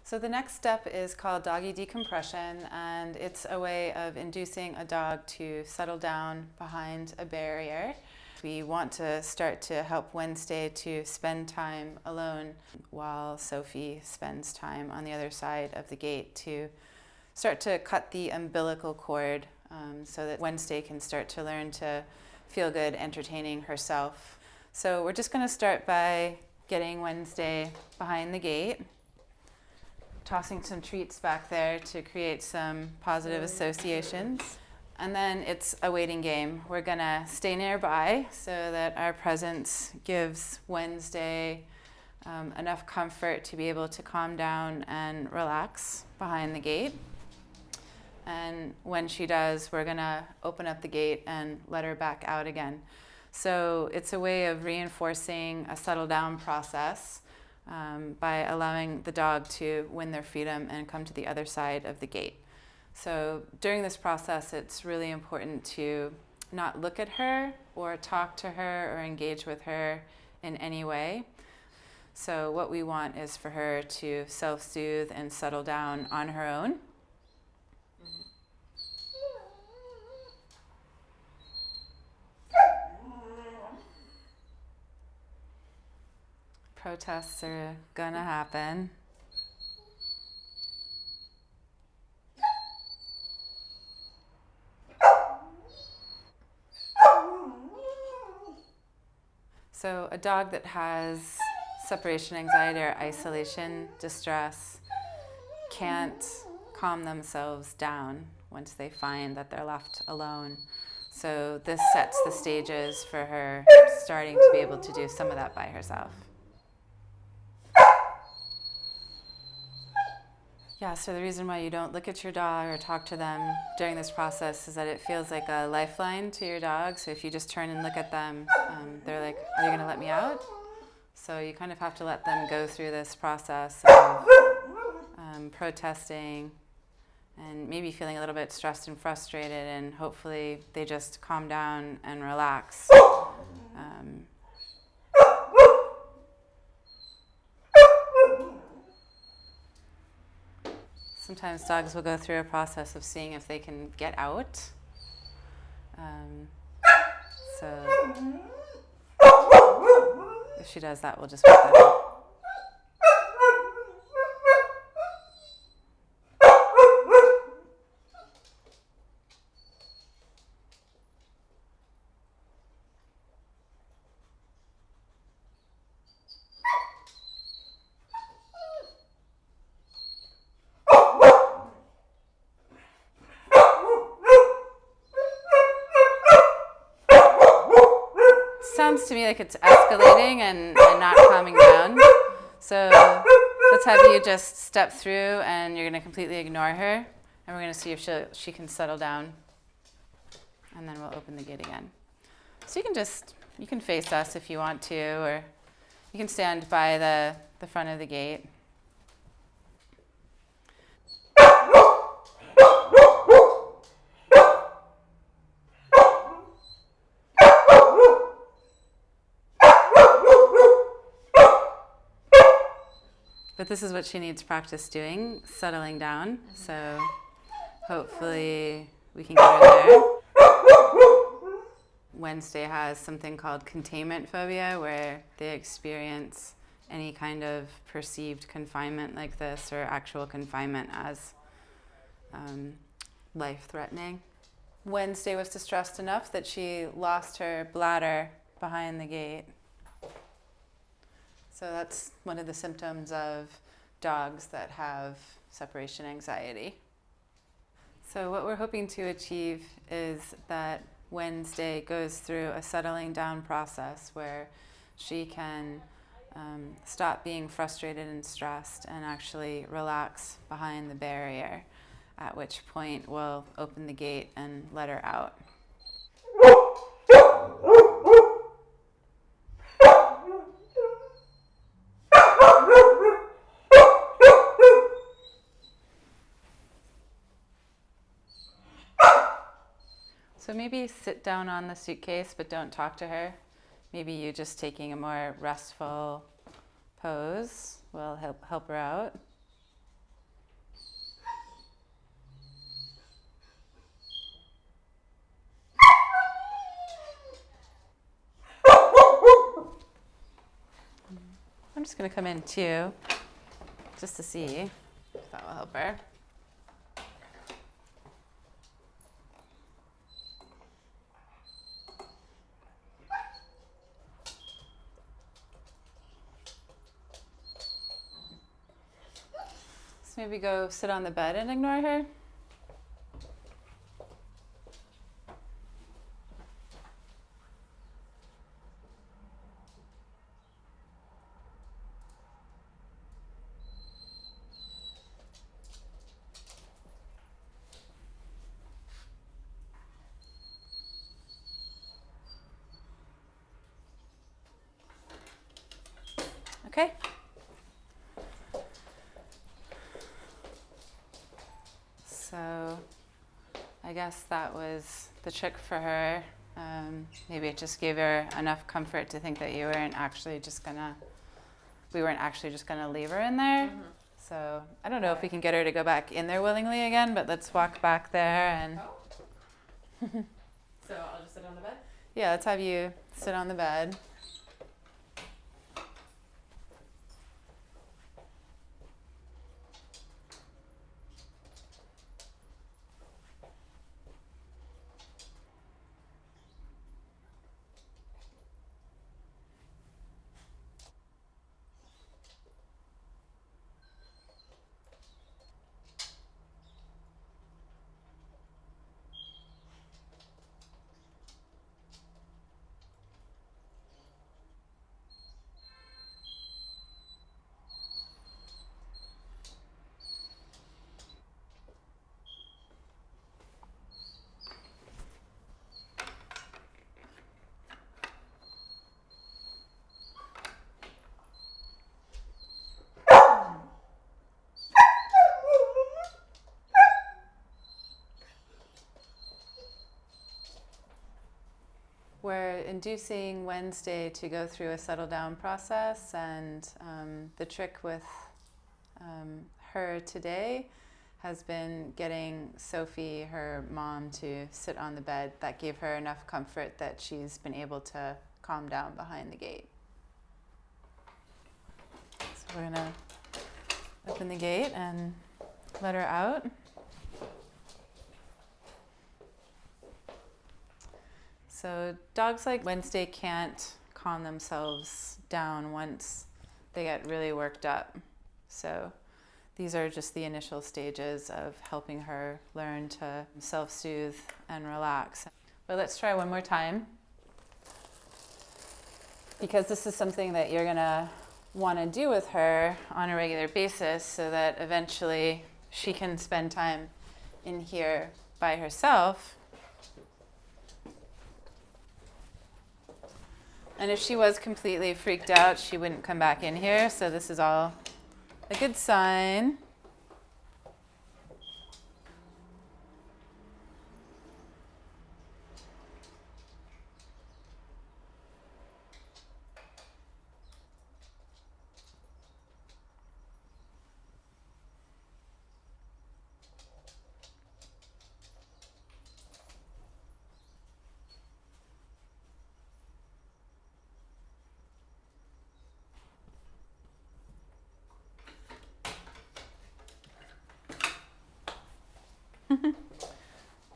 So the next step is called Doggie Decompression, and it's a way of inducing a dog to settle down behind a barrier. We want to start to help Wednesday to spend time alone while Sophie spends time on the other side of the gate to start to cut the umbilical cord so that Wednesday can start to learn to feel good entertaining herself. So we're just going to start by getting Wednesday behind the gate, tossing some treats back there to create some positive associations. And then it's a waiting game. We're gonna stay nearby so that our presence gives Wednesday enough comfort to be able to calm down and relax behind the gate. And when she does, we're gonna open up the gate and let her back out again. So it's a way of reinforcing a settle down process by allowing the dog to win their freedom and come to the other side of the gate. So during this process, it's really important to not look at her or talk to her or engage with her in any way. So what we want is for her to self-soothe and settle down on her own. Protests are gonna happen. So a dog that has separation anxiety or isolation distress can't calm themselves down once they find that they're left alone. So this sets the stages for her starting to be able to do some of that by herself. Yeah, so the reason why you don't look at your dog or talk to them during this process is that it feels like a lifeline to your dog. So if you just turn and look at them, they're like, are you going to let me out? So you kind of have to let them go through this process of protesting and maybe feeling a little bit stressed and frustrated, and hopefully they just calm down and relax. Sometimes dogs will go through a process of seeing if they can get out. So if she does that, we'll just work that out. Sounds to me like it's escalating and not calming down. So let's have you just step through, and you're going to completely ignore her, and we're going to see if she can settle down, and then we'll open the gate again. So you can face us if you want to, or you can stand by the front of the gate. But this is what she needs practice doing, settling down. So hopefully we can get her there. Wednesday has something called containment phobia, where they experience any kind of perceived confinement like this or actual confinement as life-threatening. Wednesday was distressed enough that she lost her bladder behind the gate. So that's one of the symptoms of dogs that have separation anxiety. So what we're hoping to achieve is that Wednesday goes through a settling down process where she can stop being frustrated and stressed and actually relax behind the barrier, at which point we'll open the gate and let her out. So maybe sit down on the suitcase, but don't talk to her. Maybe you just taking a more restful pose will help her out. just going to come in too, just to see if that will help her. So maybe go sit on the bed and ignore her. Okay. So I guess that was the trick for her. Maybe it just gave her enough comfort to think that we weren't actually just gonna leave her in there. Mm-hmm. So I don't know if we can get her to go back in there willingly again, but let's walk back there and. Oh. So I'll just sit on the bed? Yeah, let's have you sit on the bed. We're inducing Wednesday to go through a settle down process, and the trick with her today has been getting Sophie, her mom, to sit on the bed. That gave her enough comfort that she's been able to calm down behind the gate. So we're gonna open the gate and let her out. So dogs like Wednesday can't calm themselves down once they get really worked up. So these are just the initial stages of helping her learn to self-soothe and relax. But let's try one more time, because this is something that you're gonna want to do with her on a regular basis so that eventually she can spend time in here by herself. And if she was completely freaked out, she wouldn't come back in here. So this is all a good sign.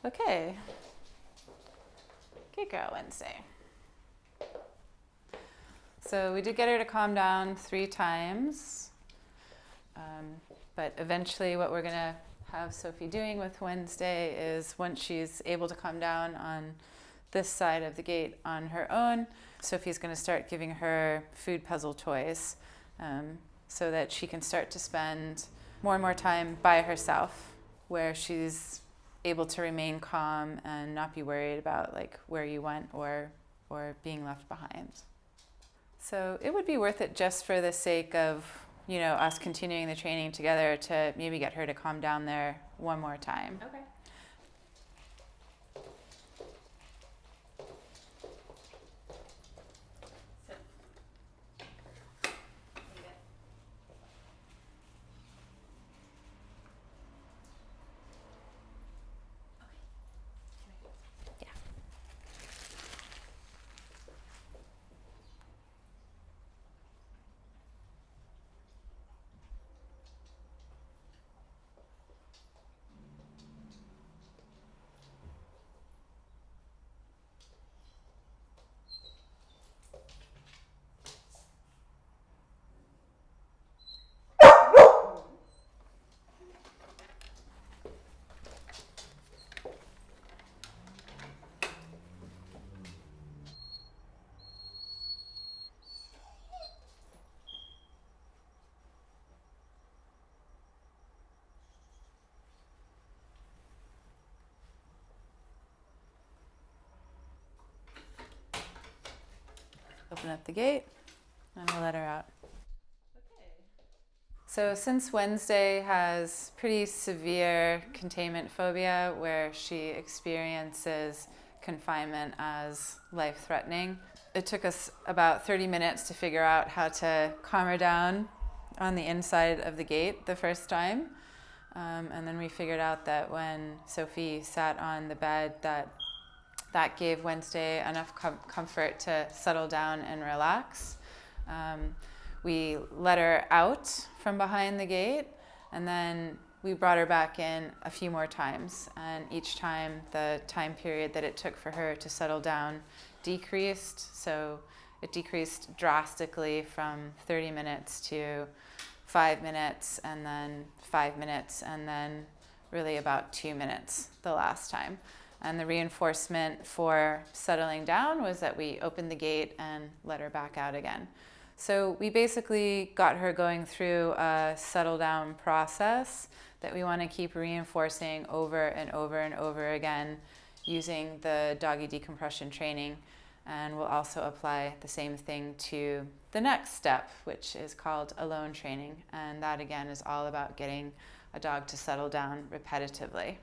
Okay. Good girl, Wednesday. So we did get her to calm down 3 times. But eventually what we're going to have Sophie doing with Wednesday is, once she's able to calm down on this side of the gate on her own, Sophie's going to start giving her food puzzle toys so that she can start to spend more and more time by herself, where she's able to remain calm and not be worried about like where you went or being left behind. So it would be worth it, just for the sake of, you know, us continuing the training together, to maybe get her to calm down there one more time. Okay. Open up the gate and we'll let her out. So since Wednesday has pretty severe containment phobia where she experiences confinement as life-threatening, it took us about 30 minutes to figure out how to calm her down on the inside of the gate the first time. And then we figured out that when Sophie sat on the bed that gave Wednesday enough comfort to settle down and relax. We let her out from behind the gate, and then we brought her back in a few more times. And each time, the time period that it took for her to settle down decreased. So it decreased drastically from 30 minutes to 5 minutes, and then 5 minutes, and then really about 2 minutes the last time. And the reinforcement for settling down was that we opened the gate and let her back out again. So we basically got her going through a settle down process that we want to keep reinforcing over and over and over again using the Doggie Decompression Training. And we'll also apply the same thing to the next step, which is called alone training. And that again is all about getting a dog to settle down repetitively.